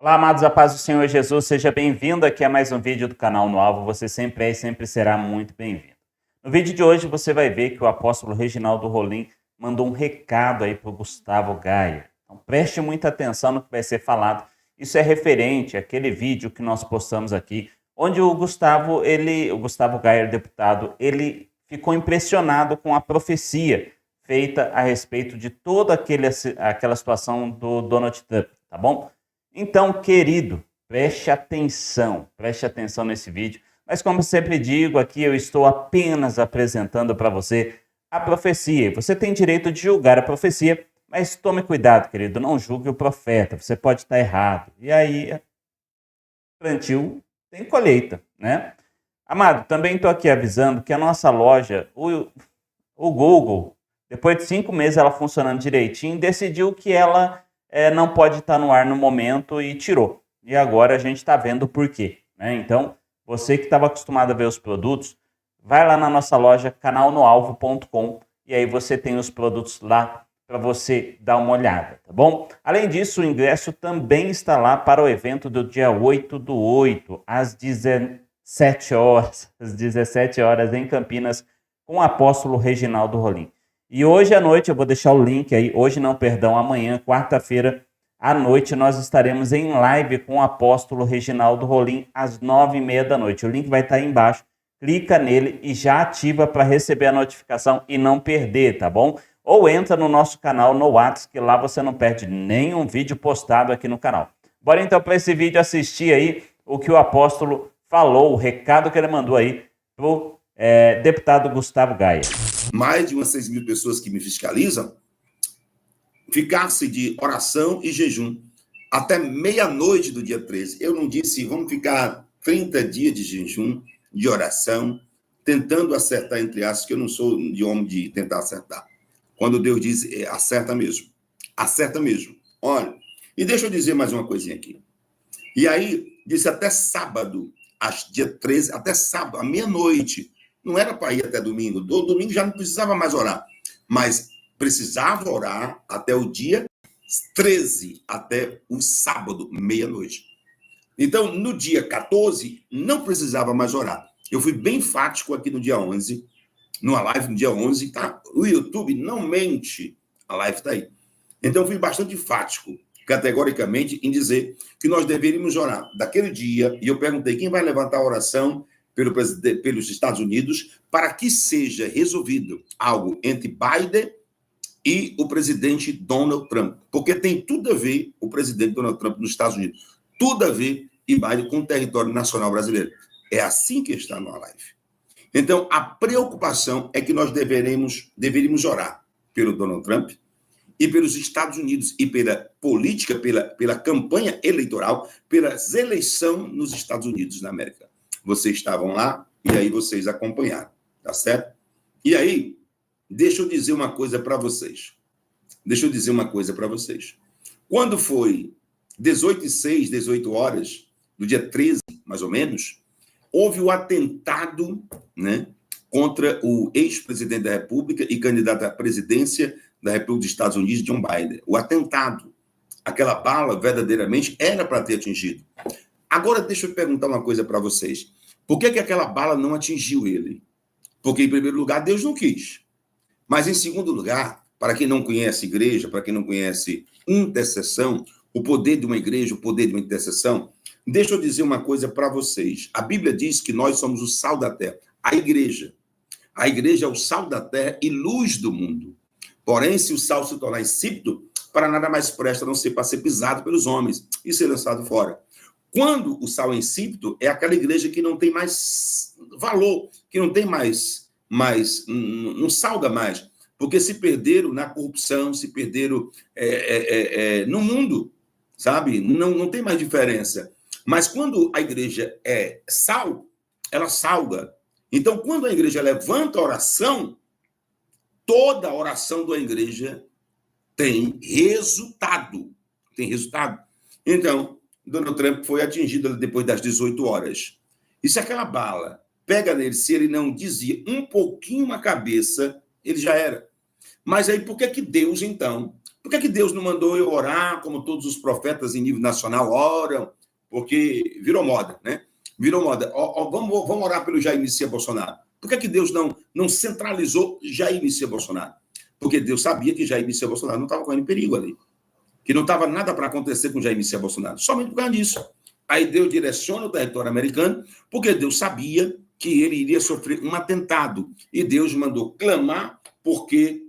Olá, amados, a paz do Senhor Jesus, seja bem-vindo aqui a mais um vídeo do canal No Alvo, você sempre é e sempre será muito bem-vindo. No vídeo de hoje você vai ver que o apóstolo Reginaldo Rolim mandou um recado aí para o Gustavo Gayer. Então preste muita atenção no que vai ser falado, isso é referente àquele vídeo que nós postamos aqui, onde o Gustavo Gayer, deputado, ele ficou impressionado com a profecia feita a respeito de toda aquela situação do Donald Trump, tá bom? Então, querido, preste atenção nesse vídeo. Mas como sempre digo, aqui eu estou apenas apresentando para você a profecia. Você tem direito de julgar a profecia, mas tome cuidado, querido, não julgue o profeta, você pode estar errado. E aí, plantio tem colheita, né? Amado, também estou aqui avisando que a nossa loja, o Google, depois de 5 meses ela funcionando direitinho, decidiu que ela não pode estar no ar no momento e tirou. E agora a gente está vendo por quê, né? Então, você que estava acostumado a ver os produtos, vai lá na nossa loja canalnoalvo.com e aí você tem os produtos lá para você dar uma olhada, tá bom? Além disso, o ingresso também está lá para o evento do dia 8/8, às 17 horas em Campinas, com o apóstolo Reginaldo Rolim. E hoje à noite, eu vou deixar o link aí, amanhã, quarta-feira, à noite, nós estaremos em live com o apóstolo Reginaldo Rolim, às 9h30 da noite. O link vai estar aí embaixo, clica nele e já ativa para receber a notificação e não perder, tá bom? Ou entra no nosso canal no WhatsApp, que lá você não perde nenhum vídeo postado aqui no canal. Bora então para esse vídeo assistir aí o que o apóstolo falou, o recado que ele mandou aí pro deputado Gustavo Gayer. Mais de umas 6 mil pessoas que me fiscalizam, ficar-se de oração e jejum até meia-noite do dia 13. Eu não disse, vamos ficar 30 dias de jejum, de oração, tentando acertar, entre aspas, que eu não sou de homem de tentar acertar. Quando Deus diz, acerta mesmo. Acerta mesmo. Olha, e deixa eu dizer mais uma coisinha aqui. E aí, disse até sábado, dia 13, até sábado, à meia-noite. Não era para ir até domingo. Do domingo já não precisava mais orar. Mas precisava orar até o dia 13, até o sábado, meia-noite. Então, no dia 14, não precisava mais orar. Eu fui bem enfático aqui no dia 11, numa live no dia 11, tá? O YouTube não mente, a live está aí. Então, eu fui bastante enfático, categoricamente, em dizer que nós deveríamos orar daquele dia, e eu perguntei quem vai levantar a oração pelos Estados Unidos para que seja resolvido algo entre Biden e o presidente Donald Trump. Porque tem tudo a ver o presidente Donald Trump nos Estados Unidos. Tudo a ver e Biden com o território nacional brasileiro. É assim que está na live. Então, a preocupação é que nós deveríamos orar pelo Donald Trump e pelos Estados Unidos e pela política, pela campanha eleitoral, pelas eleições nos Estados Unidos da América. Vocês estavam lá e aí vocês acompanharam, tá certo? E aí, deixa eu dizer uma coisa para vocês. Quando foi 18h06, 18 horas, do dia 13, mais ou menos, houve o atentado, né, contra o ex-presidente da República e candidato à presidência da República dos Estados Unidos, John Biden. O atentado, aquela bala verdadeiramente era para ter atingido. Agora, deixa eu perguntar uma coisa para vocês. Por que aquela bala não atingiu ele? Porque, em primeiro lugar, Deus não quis. Mas, em segundo lugar, para quem não conhece igreja, para quem não conhece intercessão, o poder de uma igreja, o poder de uma intercessão, deixa eu dizer uma coisa para vocês. A Bíblia diz que nós somos o sal da terra. A igreja é o sal da terra e luz do mundo. Porém, se o sal se tornar insípido, para nada mais presta a não ser para ser pisado pelos homens e ser lançado fora. Quando o sal é insípido, é aquela igreja que não tem mais valor, que não tem mais não salga mais, porque se perderam na corrupção, se perderam no mundo, sabe? Não tem mais diferença. Mas quando a igreja é sal, ela salga. Então, quando a igreja levanta a oração, toda a oração da igreja tem resultado. Então, Donald Trump foi atingido depois das 18 horas. E se aquela bala pega nele, se ele não desvia um pouquinho a cabeça, ele já era. Mas aí, por que Deus, então, Por que Deus não mandou eu orar como todos os profetas em nível nacional oram? Porque virou moda, né? Virou moda. Vamos orar pelo Jair Messias Bolsonaro. Por que Deus não centralizou Jair Messias Bolsonaro? Porque Deus sabia que Jair Messias Bolsonaro não estava correndo perigo ali. Que não estava nada para acontecer com Jair Messias Bolsonaro. Somente por causa disso. Aí Deus direciona o território americano, porque Deus sabia que ele iria sofrer um atentado. E Deus mandou clamar, porque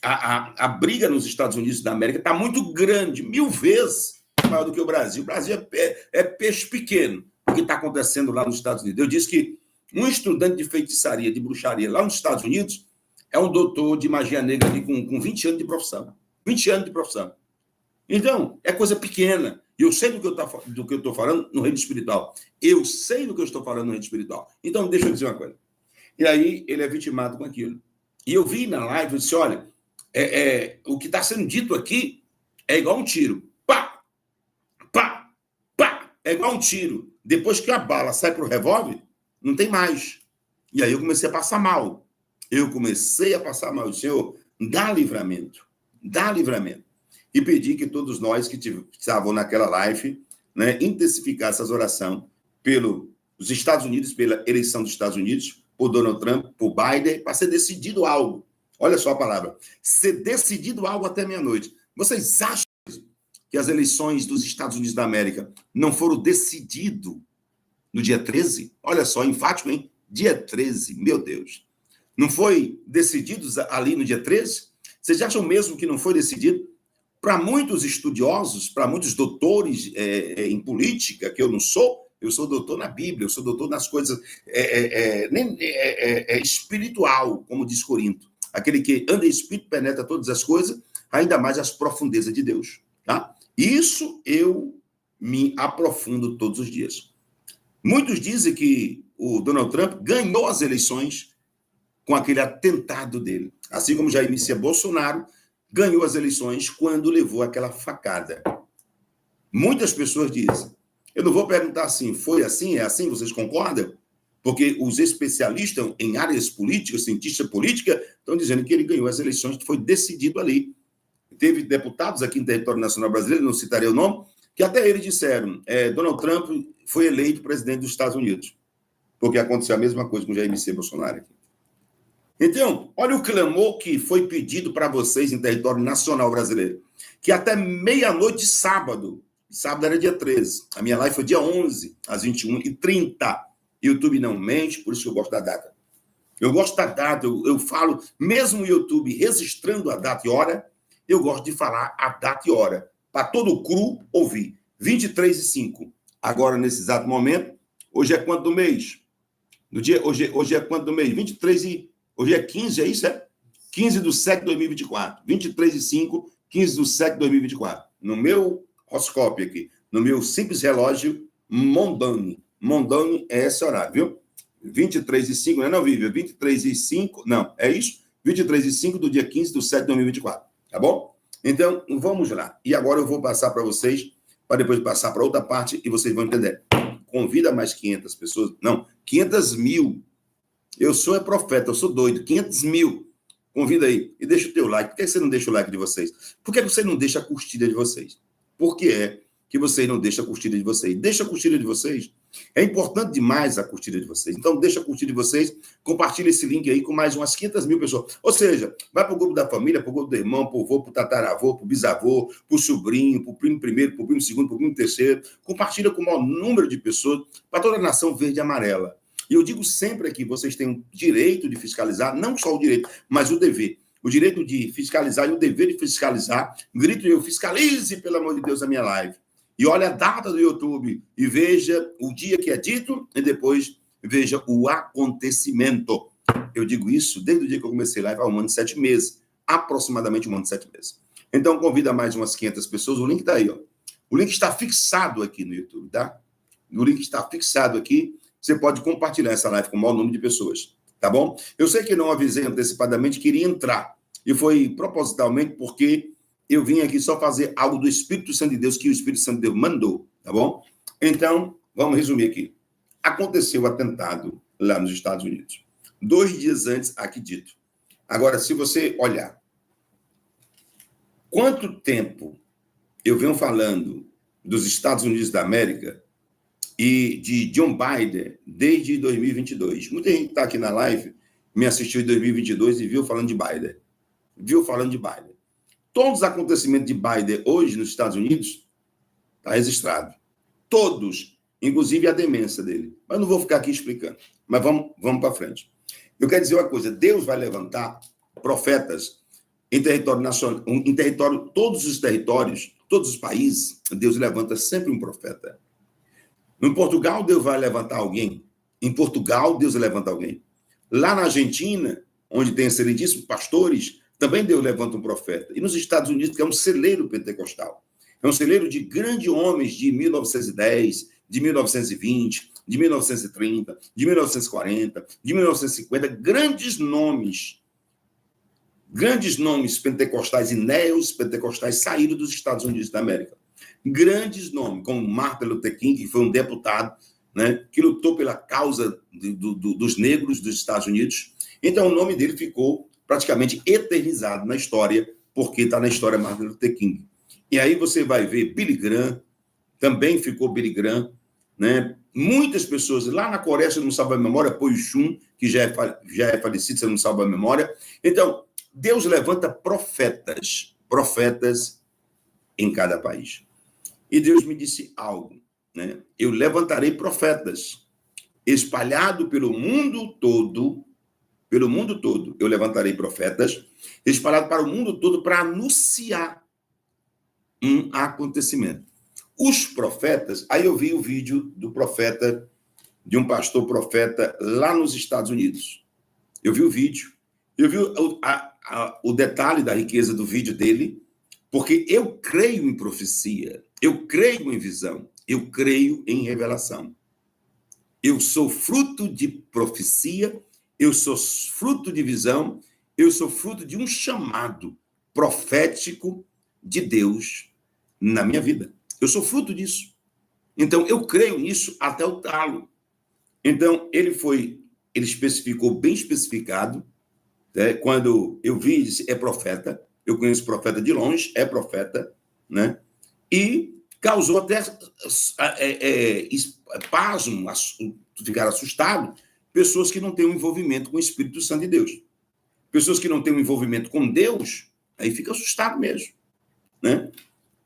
a briga nos Estados Unidos da América está muito grande, 1000 vezes maior do que o Brasil. O Brasil é peixe pequeno, o que está acontecendo lá nos Estados Unidos. Eu disse que um estudante de feitiçaria, de bruxaria lá nos Estados Unidos, é um doutor de magia negra ali com 20 anos de profissão. 20 anos de profissão. Então, é coisa pequena. E eu sei do que eu estou falando no reino espiritual. Eu sei do que eu estou falando no reino espiritual. Então, deixa eu dizer uma coisa. E aí, ele é vitimado com aquilo. E eu vi na live, eu disse, olha, o que está sendo dito aqui é igual um tiro. Pá! Pá! Pá! É igual um tiro. Depois que a bala sai para o revólver, não tem mais. E aí eu comecei a passar mal. Eu Senhor, dá livramento. Dá livramento. E pedi que todos nós que estavam naquela live, né, intensificassem essa oração pelos Estados Unidos, pela eleição dos Estados Unidos, por Donald Trump, por Biden, para ser decidido algo. Olha só a palavra. Ser decidido algo até meia-noite. Vocês acham que as eleições dos Estados Unidos da América não foram decididas no dia 13? Olha só, enfático, hein? Dia 13, meu Deus. Não foi decidido ali no dia 13? Vocês acham mesmo que não foi decidido? Para muitos estudiosos, para muitos doutores em política, que eu não sou, eu sou doutor na Bíblia, eu sou doutor nas coisas espiritual, como diz Corinto. Aquele que anda em espírito penetra todas as coisas, ainda mais as profundezas de Deus. Tá? Isso eu me aprofundo todos os dias. Muitos dizem que o Donald Trump ganhou as eleições com aquele atentado dele. Assim como Jair Messias Bolsonaro ganhou as eleições quando levou aquela facada. Muitas pessoas dizem, eu não vou perguntar assim, foi assim, é assim, vocês concordam? Porque os especialistas em áreas políticas, cientistas políticos, estão dizendo que ele ganhou as eleições, que foi decidido ali. Teve deputados aqui no território nacional brasileiro, não citarei o nome, que até eles disseram, Donald Trump foi eleito presidente dos Estados Unidos, porque aconteceu a mesma coisa com Jair Messias Bolsonaro aqui. Então, olha o clamor que foi pedido para vocês em território nacional brasileiro, que até meia-noite de sábado era dia 13, a minha live foi dia 11, às 21h30, YouTube não mente, por isso que eu gosto da data. Eu gosto da data, eu falo, mesmo o YouTube registrando a data e hora, eu gosto de falar a data e hora, para todo cru ouvir. 23h05, agora nesse exato momento, hoje é quanto do mês? Hoje é quanto do mês? 23h. Hoje é 15, é isso? 15/7/2024. 23h05, 15/7/2024. No meu horoscópio aqui, no meu simples relógio Mondani. Mondani é esse horário, viu? 23h05, não, Vivian? 23h05, não, é isso? 23h05 do dia 15/7/2024, tá bom? Então, vamos lá. E agora eu vou passar para vocês, para depois passar para outra parte e vocês vão entender. Convida mais 500 pessoas, não, 500 mil. Eu sou profeta, eu sou doido. 500 mil. Convida aí. E deixa o teu like. Por que você não deixa o like de vocês? Por que você não deixa a curtida de vocês? Por que é que vocês não deixam a curtida de vocês? Deixa a curtida de vocês. É importante demais a curtida de vocês. Então, deixa a curtida de vocês. Compartilha esse link aí com mais umas 500 mil pessoas. Ou seja, vai para o grupo da família, para o grupo do irmão, para o avô, para o tataravô, para o bisavô, para o sobrinho, para o primo primeiro, para o primo segundo, para o primo terceiro. Compartilha com o maior número de pessoas para toda a nação verde e amarela. E eu digo sempre aqui, vocês têm o direito de fiscalizar, não só o direito, mas o dever. O direito de fiscalizar e o dever de fiscalizar. Grito eu, fiscalize, pelo amor de Deus, a minha live. E olha a data do YouTube e veja o dia que é dito e depois veja o acontecimento. Eu digo isso desde o dia que eu comecei a live, há 1 ano e 7 meses. Aproximadamente 1 ano e 7 meses. Então, convida mais umas 500 pessoas. O link está aí, ó. O link está fixado aqui no YouTube, tá? O link está fixado aqui. Você pode compartilhar essa live com o maior número de pessoas, tá bom? Eu sei que não avisei antecipadamente que iria entrar, e foi propositalmente porque eu vim aqui só fazer algo do Espírito Santo de Deus, que o Espírito Santo de Deus mandou, tá bom? Então, vamos resumir aqui. Aconteceu o atentado lá nos Estados Unidos. 2 dias antes, aqui dito. Agora, se você olhar, quanto tempo eu venho falando dos Estados Unidos da América e de John Biden desde 2022. Muita gente está aqui na live, me assistiu em 2022 e viu falando de Biden. Todos os acontecimentos de Biden hoje nos Estados Unidos está registrado. Todos, inclusive a demência dele. Mas não vou ficar aqui explicando. Mas vamos para frente. Eu quero dizer uma coisa, Deus vai levantar profetas em território nacional, em território, todos os territórios, todos os países, Deus levanta sempre um profeta. No Portugal, Deus vai levantar alguém. Em Portugal, Deus levanta alguém. Lá na Argentina, onde tem excelentíssimos pastores, também Deus levanta um profeta. E nos Estados Unidos, que é um celeiro pentecostal. É um celeiro de grandes homens de 1910, de 1920, de 1930, de 1940, de 1950, grandes nomes pentecostais e neos-pentecostais saíram dos Estados Unidos da América. Grandes nomes, como Martin Luther King, que foi um deputado, né, que lutou pela causa dos negros dos Estados Unidos. Então, o nome dele ficou praticamente eternizado na história, porque está na história Martin Luther King. E aí você vai ver Billy Graham, também ficou Billy Graham, né? Muitas pessoas lá na Coreia, se não me salva a memória, Poi Chun, que já é falecido, se não me salva a memória. Então, Deus levanta profetas em cada país. E Deus me disse algo, né? Eu levantarei profetas espalhado pelo mundo todo, eu levantarei profetas espalhado para o mundo todo para anunciar um acontecimento. Os profetas, aí eu vi o vídeo do profeta, de um pastor profeta lá nos Estados Unidos. Eu vi o vídeo, eu vi o detalhe da riqueza do vídeo dele, porque eu creio em profecia, eu creio em visão, eu creio em revelação. Eu sou fruto de profecia, eu sou fruto de visão, eu sou fruto de um chamado profético de Deus na minha vida. Eu sou fruto disso. Então, eu creio nisso até o talo. Então, ele especificou bem especificado, né? Quando eu vi, disse, é profeta, eu conheço profeta de longe, é profeta, né? E causou até pasmo, ficar assustado, pessoas que não têm um envolvimento com o Espírito Santo de Deus. Pessoas que não têm um envolvimento com Deus, aí fica assustado mesmo, né?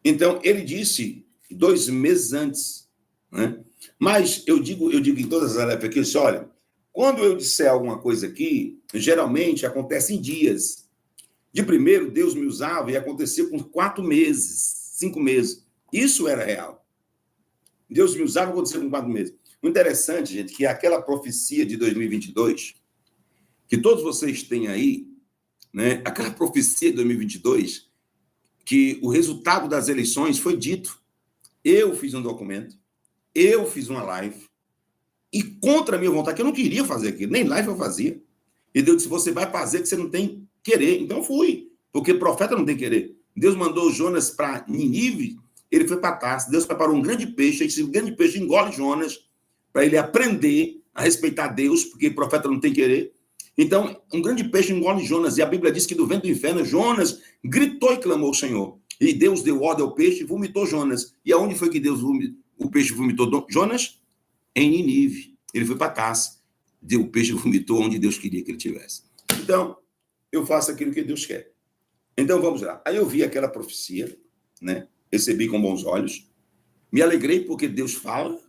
Então, ele disse 2 meses antes, né? Mas eu digo em todas as lives aqui, olha, quando eu disser alguma coisa aqui, geralmente acontece em dias. De primeiro, Deus me usava e aconteceu com 4 meses, 5 meses. Isso era real. Deus me usava e aconteceu com 4 meses. O interessante, gente, que aquela profecia de 2022, que todos vocês têm aí, né? Aquela profecia de 2022, que o resultado das eleições foi dito. Eu fiz um documento, eu fiz uma live, e contra a minha vontade, que eu não queria fazer aquilo, nem live eu fazia. E Deus disse, você vai fazer que você não tem querer. Então eu fui, porque profeta não tem querer. Deus mandou Jonas para Ninive, ele foi para Tarso. Deus preparou um grande peixe, esse grande peixe engole Jonas, para ele aprender a respeitar Deus, porque profeta não tem querer. Então, um grande peixe engole Jonas, e a Bíblia diz que do vento do inferno, Jonas gritou e clamou ao Senhor. E Deus deu ordem ao peixe e vomitou Jonas. E aonde foi que o peixe vomitou Jonas? Em Ninive. Ele foi para Tarso. O peixe vomitou onde Deus queria que ele tivesse. Então, eu faço aquilo que Deus quer. Então, vamos lá. Aí eu vi aquela profecia, né? Recebi com bons olhos. Me alegrei porque Deus fala.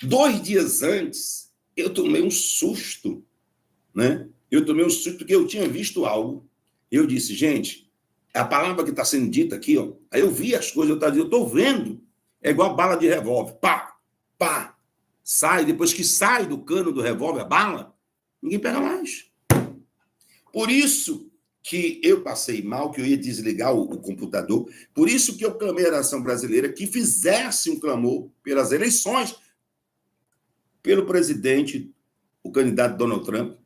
2 dias antes, eu tomei um susto, né? Eu tomei um susto porque eu tinha visto algo. Eu disse, gente, a palavra que está sendo dita aqui, ó, aí eu vi as coisas, eu estou vendo, é igual a bala de revólver, pá, pá, sai, depois que sai do cano do revólver a bala, ninguém pega mais. Por isso que eu passei mal, que eu ia desligar o computador, por isso que eu clamei à nação brasileira que fizesse um clamor pelas eleições, pelo presidente, o candidato Donald Trump,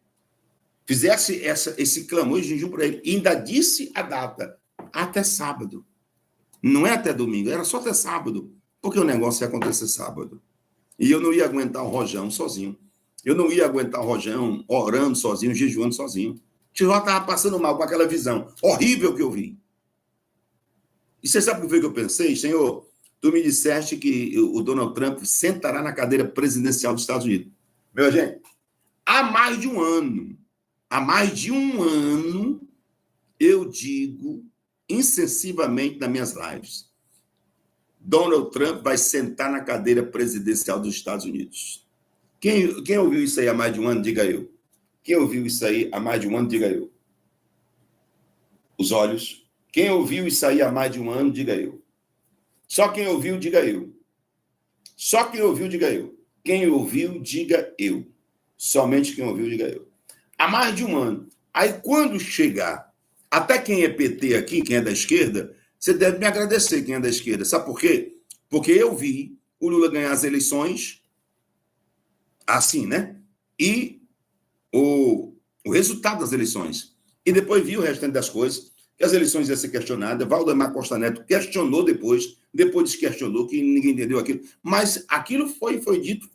fizesse esse clamor e jejum para ele, e ainda disse a data, até sábado. Não é até domingo, era só até sábado, porque o negócio ia acontecer sábado. E eu não ia aguentar o rojão sozinho. Eu não ia aguentar o rojão orando sozinho, jejuando sozinho. Jó estava passando mal com aquela visão horrível que eu vi. E você sabe o que foi que eu pensei? Senhor, tu me disseste que o Donald Trump sentará na cadeira presidencial dos Estados Unidos. Meu gente, há mais de um ano, eu digo insensivamente nas minhas lives, Donald Trump vai sentar na cadeira presidencial dos Estados Unidos. Quem ouviu isso aí há mais de um ano, diga eu. Quem ouviu isso aí há mais de um ano, diga eu. Os olhos. Quem ouviu isso aí há mais de um ano, diga eu. Só quem ouviu, diga eu. Só quem ouviu, diga eu. Quem ouviu, diga eu. Somente quem ouviu, diga eu. Há mais de um ano. Aí, quando chegar, até quem é PT aqui, quem é da esquerda, você deve me agradecer, quem é da esquerda. Sabe por quê? Porque eu vi o Lula ganhar as eleições assim, né? E o resultado das eleições. E depois vi o restante das coisas, que as eleições iam ser questionadas. Valdemar Costa Neto questionou depois desquestionou, que ninguém entendeu aquilo. Mas aquilo foi dito.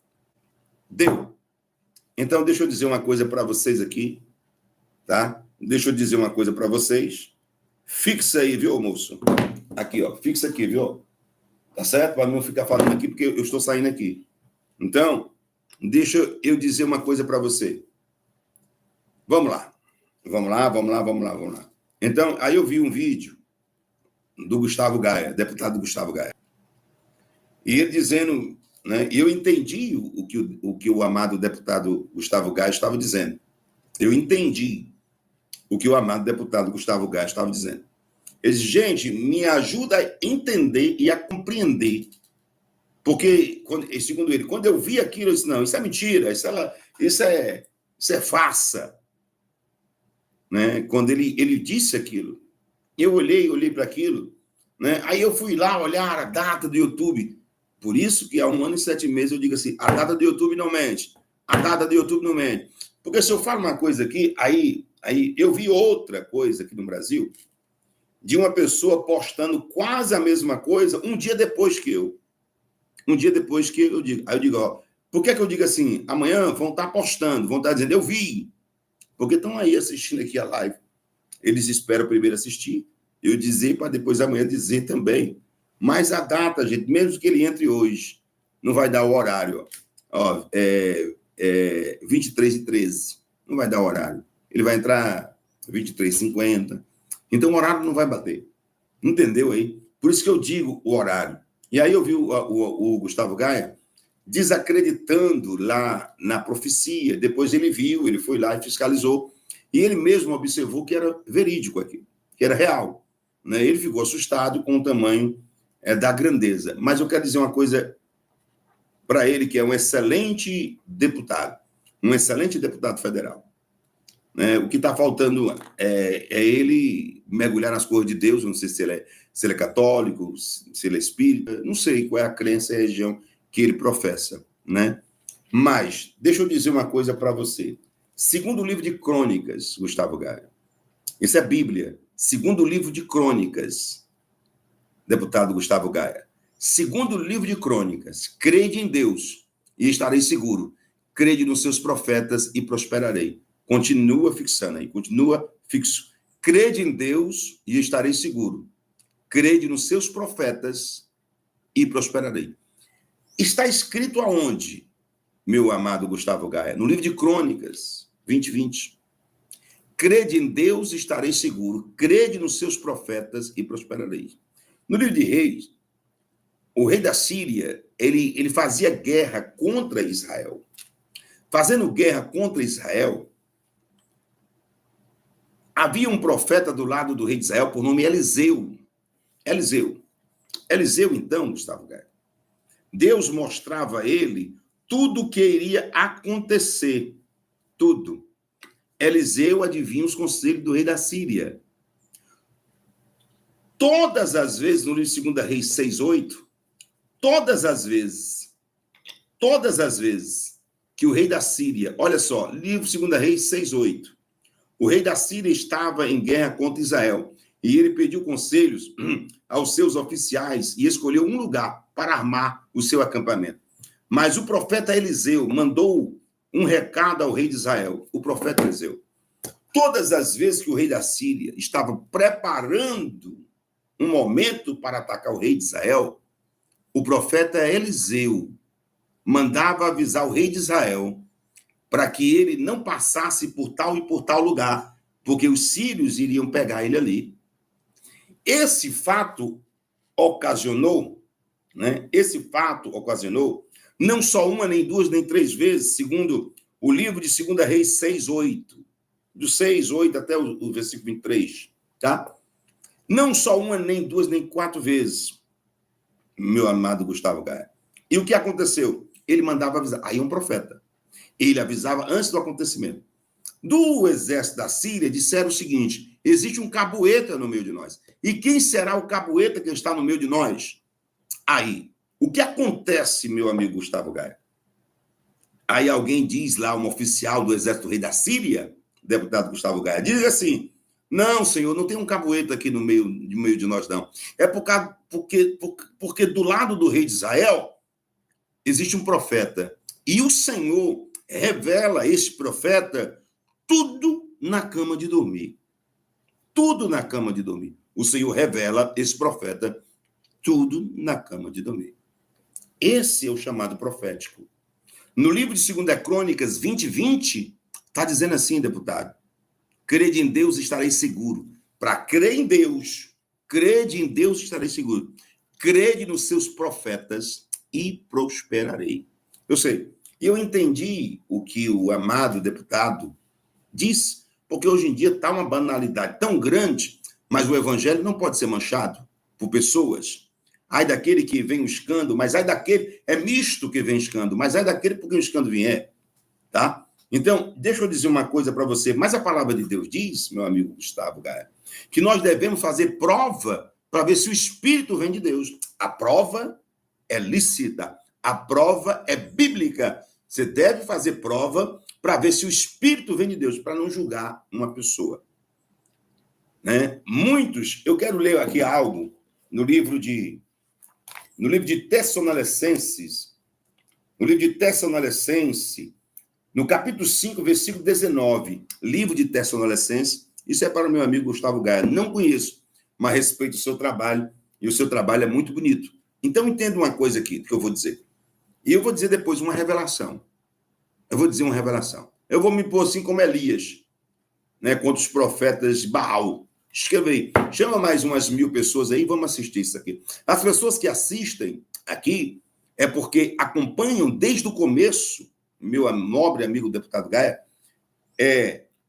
Deu. Então, deixa eu dizer uma coisa para vocês aqui, tá? Deixa eu dizer uma coisa para vocês. Fixa aí, viu, moço? Aqui, ó. Fixa aqui, viu? Tá certo? Para não ficar falando aqui, porque eu estou saindo aqui. Então, deixa eu dizer uma coisa para você. Vamos lá. Então, aí eu vi um vídeo do Gustavo Gaia, deputado Gustavo Gaia. E ele dizendo, né? E eu entendi o que o amado deputado Gustavo Gaia estava dizendo. Eu entendi o que o amado deputado Gustavo Gaia estava dizendo. Ele disse, gente, me ajuda a entender e a compreender. Porque, segundo ele, quando eu vi aquilo, eu disse, não, isso é mentira, isso é farsa. Né? Quando ele disse aquilo, eu olhei para aquilo, né? Aí eu fui lá olhar a data do YouTube. Por isso que há 1 ano e 7 meses eu digo assim, a data do YouTube não mente. A data do YouTube não mente. Porque se eu falo uma coisa aqui, aí eu vi outra coisa aqui no Brasil, de uma pessoa postando quase a mesma coisa um dia depois que eu. Um dia depois que eu digo. Aí eu digo, ó, por que eu digo assim? Amanhã vão estar postando, vão estar dizendo, eu vi. Porque estão aí assistindo aqui a live. Eles esperam primeiro assistir, eu dizer para depois amanhã dizer também. Mas a data, gente, mesmo que ele entre hoje, não vai dar o horário. Ó, 23h13. Não vai dar o horário. Ele vai entrar 23h50. Então o horário não vai bater. Entendeu aí? Por isso que eu digo o horário. E aí eu vi o Gustavo Gaia desacreditando lá na profecia. Depois ele viu, ele foi lá e fiscalizou. E ele mesmo observou que era verídico aquilo, que era real. Né? Ele ficou assustado com o tamanho da grandeza. Mas eu quero dizer uma coisa para ele, que é um excelente deputado federal. Né? O que está faltando é ele mergulhar nas coisas de Deus. Não sei se ele é católico, se ele é espírita, não sei qual é a crença e a religião que ele professa. Né? Mas, deixa eu dizer uma coisa para você. Segundo o livro de Crônicas, Gustavo Gaia, isso é Bíblia. Segundo o livro de Crônicas, deputado Gustavo Gaia, segundo o livro de Crônicas, crede em Deus e estarei seguro. Crede nos seus profetas e prosperarei. Continua fixando aí, continua fixo. Crede em Deus e estarei seguro. Crede nos seus profetas e prosperarei. Está escrito aonde, meu amado Gustavo Gaia? No livro de Crônicas, 20:20. Crede em Deus e estarei seguro. Crede nos seus profetas e prosperarei. No livro de Reis, o rei da Síria, ele fazia guerra contra Israel. Fazendo guerra contra Israel, havia um profeta do lado do rei de Israel por nome Eliseu. Eliseu, então, Gustavo Gaia, Deus mostrava a ele tudo o que iria acontecer. Tudo. Eliseu adivinha os conselhos do rei da Síria. Todas as vezes, no livro de 2 Reis 6:8, todas as vezes que o rei da Síria, olha só, livro de 2 Reis 6:8, o rei da Síria estava em guerra contra Israel e ele pediu conselhos aos seus oficiais e escolheu um lugar para armar o seu acampamento. Mas o profeta Eliseu mandou um recado ao rei de Israel, o profeta Eliseu. O todas as vezes que o rei da Síria estava preparando um momento para atacar o rei de Israel, o profeta Eliseu mandava avisar o rei de Israel para que ele não passasse por tal e por tal lugar, porque os sírios iriam pegar ele ali. Esse fato ocasionou, né? Esse fato ocasionou não só uma, nem duas, nem três vezes, segundo o livro de 2 Reis 6:8, do 6:8 até o versículo 23, tá? Não só uma, nem duas, nem quatro vezes, meu amado Gustavo Gaia. E o que aconteceu? Ele mandava avisar. Aí um profeta. Ele avisava antes do acontecimento. Do exército da Síria, disseram o seguinte: existe um caboeta no meio de nós. E quem será o caboeta que está no meio de nós? Aí, o que acontece, meu amigo Gustavo Gaia? Aí alguém diz lá, um oficial do exército rei da Síria, deputado Gustavo Gaia, diz assim: não, senhor, não tem um caboeta aqui no meio de nós, não. É porque do lado do rei de Israel existe um profeta. E o Senhor revela a esse profeta tudo na cama de dormir. Tudo na cama de dormir. O Senhor revela a esse profeta tudo na cama de dormir. Esse é o chamado profético. No livro de 2 Crônicas 20:20, está dizendo assim, deputado: crede em Deus, estarei seguro. Para crer em Deus, crede em Deus, estarei seguro. Crede nos seus profetas e prosperarei. Eu sei, eu entendi o que o amado deputado disse, porque hoje em dia está uma banalidade tão grande, mas o evangelho não pode ser manchado por pessoas. Ai daquele que vem o escândalo, mas ai daquele, é misto que vem escândalo, mas ai daquele porque o escândalo vier, tá? Então, deixa eu dizer uma coisa para você, mas a palavra de Deus diz, meu amigo Gustavo Gaia, que nós devemos fazer prova para ver se o Espírito vem de Deus. A prova é lícita, a prova é bíblica. Você deve fazer prova para ver se o Espírito vem de Deus, para não julgar uma pessoa. Né? Muitos, eu quero ler aqui algo no livro de Tessalonicenses, no capítulo 5, versículo 19, livro de Tessalonicenses. Isso é para o meu amigo Gustavo Gaia. Não conheço, mas respeito o seu trabalho, e o seu trabalho é muito bonito. Então, entenda uma coisa aqui que eu vou dizer. E eu vou dizer depois uma revelação. Eu vou dizer uma revelação. Eu vou me pôr assim como Elias, né, contra os profetas de Baal. Escreva aí. Chama mais umas 1000 pessoas aí, vamos assistir isso aqui. As pessoas que assistem aqui é porque acompanham desde o começo, meu nobre amigo deputado Gaia,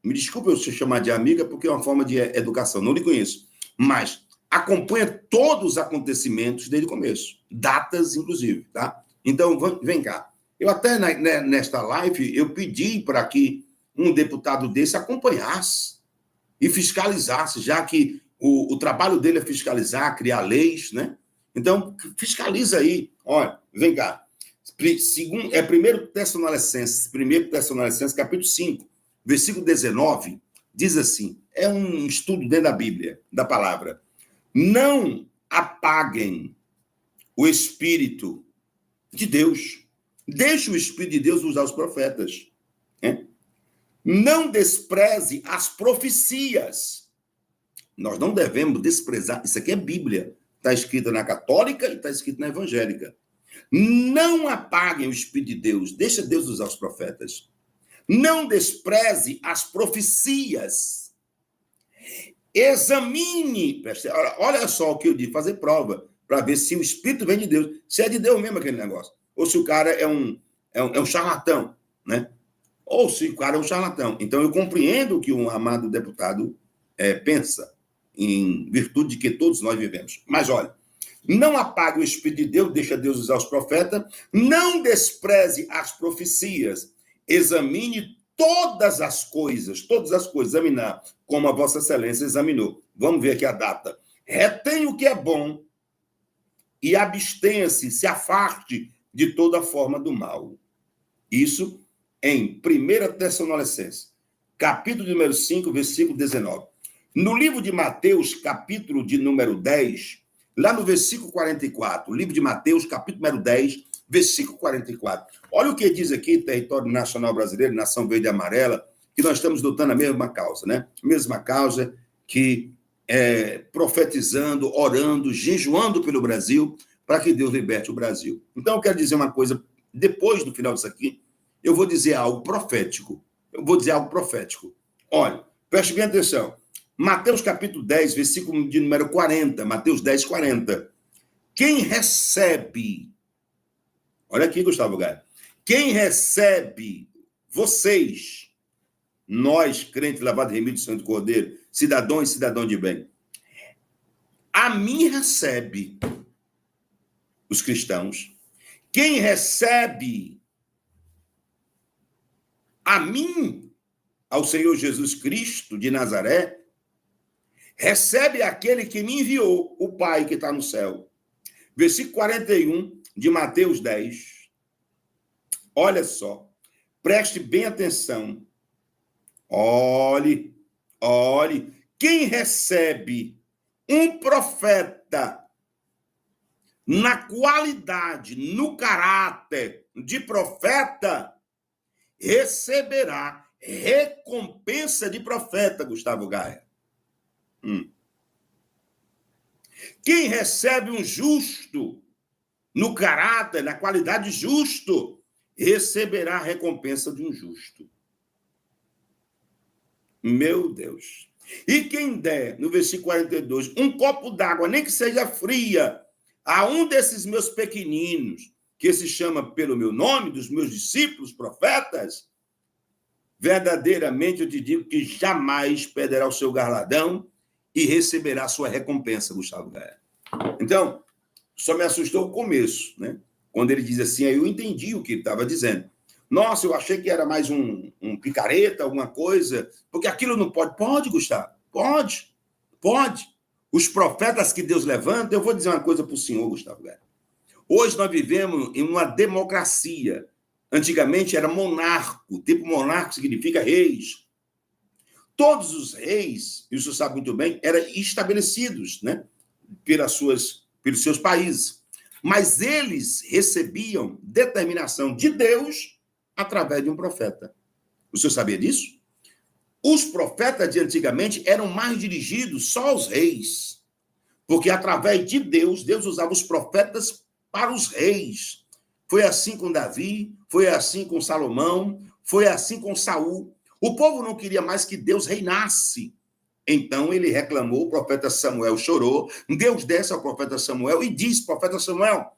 me desculpe eu se chamar de amiga, porque é uma forma de educação, não lhe conheço, mas acompanha todos os acontecimentos desde o começo, datas inclusive, tá? Então, vem cá. Eu até nesta live, eu pedi para que um deputado desse acompanhasse e fiscalizasse, já que o trabalho dele é fiscalizar, criar leis, né? Então, fiscaliza aí. Olha, vem cá. Segundo, 1 Tessalonicenses, capítulo 5, versículo 19, diz assim, é um estudo dentro da Bíblia, da palavra. Não apaguem o Espírito de Deus. Deixe o Espírito de Deus usar os profetas. Né? Não despreze as profecias. Nós não devemos desprezar. Isso aqui é Bíblia. Está escrito na católica e está escrito na evangélica. Não apaguem o Espírito de Deus. Deixa Deus usar os profetas. Não despreze as profecias. Examine. Olha só o que eu digo. Fazer prova para ver se o Espírito vem de Deus. Se é de Deus mesmo aquele negócio. Ou se o cara é um charlatão, né? Ou se o cara é um charlatão. Então, eu compreendo o que um amado deputado pensa, em virtude de que todos nós vivemos. Mas, olha, não apague o Espírito de Deus, deixa Deus usar os profetas, não despreze as profecias, examine todas as coisas, examinar, como a Vossa Excelência examinou. Vamos ver aqui a data. Retenha o que é bom e abstenha-se, se afaste de toda forma do mal. Isso em 1 Tessalonicenses, capítulo número 5, versículo 19. No livro de Mateus, capítulo de número 10, lá no versículo 44, livro de Mateus, capítulo número 10, versículo 44. Olha o que diz aqui, território nacional brasileiro, nação verde e amarela, que nós estamos lutando a mesma causa, né? Mesma causa que profetizando, orando, jejuando pelo Brasil, para que Deus liberte o Brasil. Então, eu quero dizer uma coisa, depois do final disso aqui, eu vou dizer algo profético. Olha, preste bem atenção. Mateus capítulo 10, versículo de número 40. Mateus 10, 40. Quem recebe... Olha aqui, Gustavo Gaia. Quem recebe vocês, nós, crentes lavados e remidos do Santo Cordeiro, cidadãos e cidadão de bem, a mim recebe os cristãos. Quem recebe a mim, ao Senhor Jesus Cristo de Nazaré, recebe aquele que me enviou, o Pai que está no céu. Versículo 41 de Mateus 10. Olha só, preste bem atenção. Olhe. Quem recebe um profeta na qualidade, no caráter de profeta, receberá recompensa de profeta, Gustavo Gaia. Quem recebe um justo no caráter, na qualidade justo, receberá a recompensa de um justo. Meu Deus. E quem der, no versículo 42, um copo d'água, nem que seja fria, a um desses meus pequeninos, que se chama pelo meu nome, dos meus discípulos, profetas, verdadeiramente eu te digo que jamais perderá o seu galardão e receberá a sua recompensa, Gustavo Gaia. Então, só me assustou o começo, né? Quando ele diz assim, aí eu entendi o que ele estava dizendo. Nossa, eu achei que era mais um picareta, alguma coisa, porque aquilo não pode. Pode, Gustavo, pode. Os profetas que Deus levanta, eu vou dizer uma coisa para o senhor, Gustavo Gaia. Hoje nós vivemos em uma democracia. Antigamente era monarco. O tipo monarco significa reis. Todos os reis, e o senhor sabe muito bem, eram estabelecidos, né, pelos seus países. Mas eles recebiam determinação de Deus através de um profeta. O senhor sabia disso? Os profetas de antigamente eram mais dirigidos só aos reis, porque através de Deus, Deus usava os profetas para os reis. Foi assim com Davi, foi assim com Salomão, foi assim com Saul. O povo não queria mais que Deus reinasse. Então ele reclamou, o profeta Samuel chorou, Deus desce ao profeta Samuel e diz, profeta Samuel,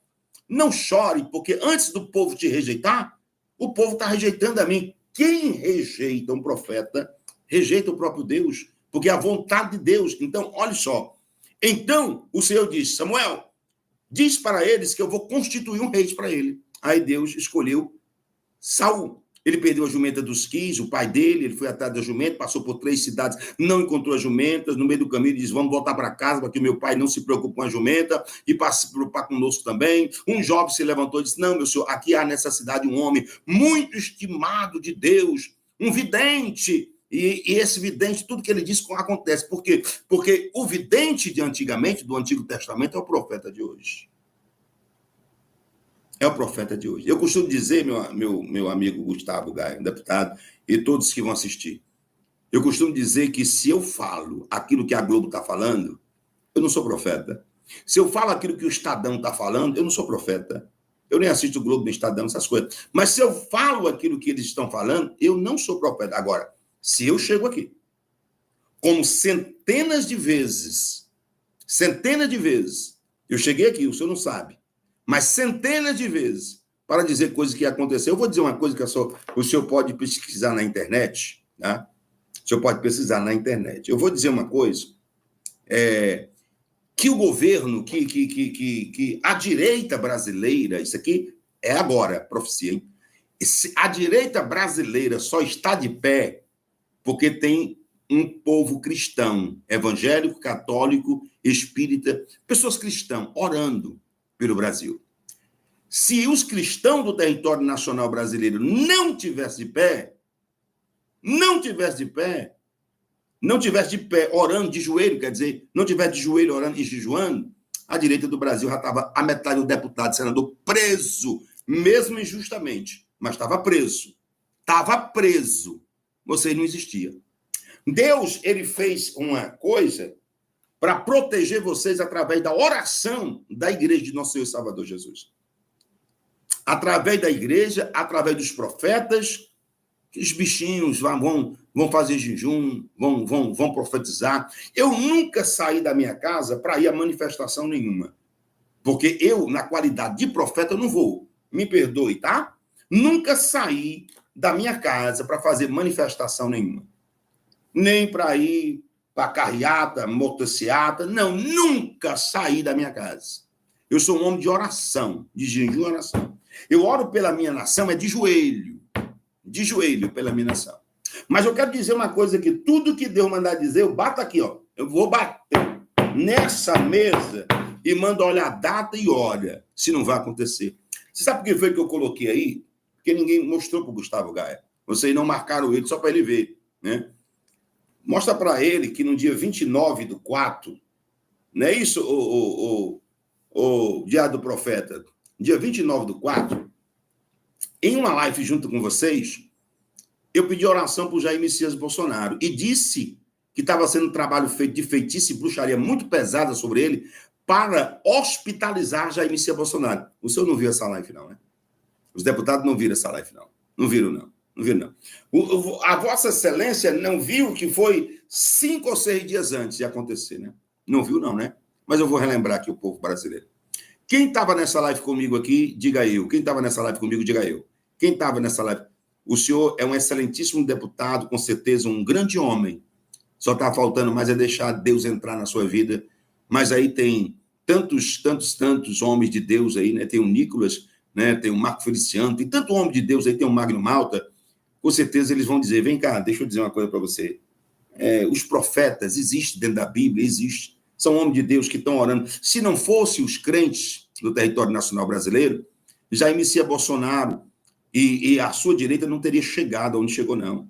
não chore, porque antes do povo te rejeitar, o povo está rejeitando a mim. Quem rejeita um profeta, rejeita o próprio Deus, porque é a vontade de Deus. Então, olha só. Então, o Senhor disse, Samuel, diz para eles que eu vou constituir um rei para ele. Aí Deus escolheu Saul. Ele perdeu a jumenta dos Quis, o pai dele, ele foi atrás da jumenta, passou por 3 cidades, não encontrou as jumentas, no meio do caminho ele diz, vamos voltar para casa, para que o meu pai não se preocupe com a jumenta, e passe se preocupar conosco também. Um jovem se levantou e disse, não, meu senhor, aqui há nessa cidade um homem muito estimado de Deus, um vidente, e esse vidente, tudo que ele diz acontece. Por quê? Porque o vidente de antigamente, do Antigo Testamento, é o profeta de hoje. É o profeta de hoje. Eu costumo dizer, meu amigo Gustavo Gaia, deputado, e todos que vão assistir, eu costumo dizer que se eu falo aquilo que a Globo está falando, eu não sou profeta. Se eu falo aquilo que o Estadão está falando, eu não sou profeta. Eu nem assisto o Globo do Estadão, essas coisas. Mas se eu falo aquilo que eles estão falando, eu não sou profeta. Agora, se eu chego aqui, como centenas de vezes, eu cheguei aqui, o senhor não sabe, mas centenas de vezes, para dizer coisas que aconteceram. Eu vou dizer uma coisa que o senhor pode pesquisar na internet, tá? O senhor pode pesquisar na internet. Eu vou dizer uma coisa, que o governo, que a direita brasileira, isso aqui é agora, profecia, hein? A direita brasileira só está de pé porque tem um povo cristão, evangélico, católico, espírita, pessoas cristãs, orando pelo Brasil. Se os cristãos do território nacional brasileiro não tivessem de pé, orando de joelho, quer dizer, não tivesse de joelho orando e jejuando, a direita do Brasil já estava a metade do deputado, senador preso, mesmo injustamente, mas estava preso. vocês não existiam. Deus, ele fez uma coisa para proteger vocês através da oração da igreja de nosso Senhor e Salvador Jesus. Através da igreja, através dos profetas, que os bichinhos vão fazer jejum, vão profetizar. Eu nunca saí da minha casa para ir a manifestação nenhuma. Porque eu, na qualidade de profeta, eu não vou. Me perdoe, tá? Nunca saí da minha casa para fazer manifestação nenhuma. Nem para ir para carreata, motociata. Não, nunca saí da minha casa. Eu sou um homem de oração, de jejum e oração. Eu oro pela minha nação, de joelho pela minha nação. Mas eu quero dizer uma coisa aqui, tudo que Deus mandar dizer, eu bato aqui, ó. Eu vou bater nessa mesa e mando olhar a data e olha se não vai acontecer. Você sabe por que foi que eu coloquei aí? Porque ninguém mostrou para o Gustavo Gaia. Vocês não marcaram ele só para ele ver, né? Mostra para ele que no dia 29/4, não é isso, o Diário do Profeta? Dia 29/4, em uma live junto com vocês, eu pedi oração para o Jair Messias Bolsonaro e disse que estava sendo um trabalho feito de feitiço e bruxaria muito pesada sobre ele para hospitalizar Jair Messias Bolsonaro. O senhor não viu essa live, não, né? Os deputados não viram essa live, não. Não viram, não. Não viram, não. A Vossa Excelência não viu que foi 5 ou 6 dias antes de acontecer, né? Não viu, não, né? Mas eu vou relembrar aqui o povo brasileiro. Quem estava nessa live comigo aqui, diga eu. Quem estava nessa live comigo, diga eu. Quem estava nessa live? O senhor é um excelentíssimo deputado, com certeza um grande homem. Só está faltando mais é deixar Deus entrar na sua vida. Mas aí tem tantos homens de Deus aí, né? Tem o Nicolas, né? Tem o Marco Feliciano, tem tanto homem de Deus aí, tem o Magno Malta. Com certeza eles vão dizer, vem cá, deixa eu dizer uma coisa para você. Os profetas existem dentro da Bíblia, existem. São homens de Deus que estão orando. Se não fossem os crentes do território nacional brasileiro, Jair Messias Bolsonaro e a sua direita não teria chegado onde chegou, não.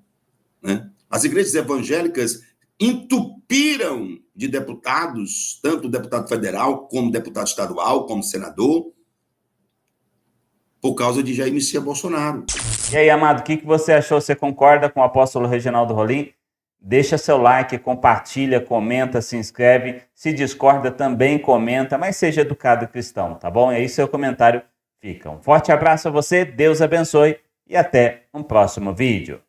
Né? As igrejas evangélicas entupiram de deputados, tanto deputado federal, como deputado estadual, como senador, por causa de Jair Messias Bolsonaro. E aí, amado, o que você achou? Você concorda com o apóstolo Reginaldo Rolim? Deixa seu like, compartilha, comenta, se inscreve. Se discorda, também comenta, mas seja educado e cristão, tá bom? E aí seu comentário fica. Um forte abraço a você, Deus abençoe e até um próximo vídeo.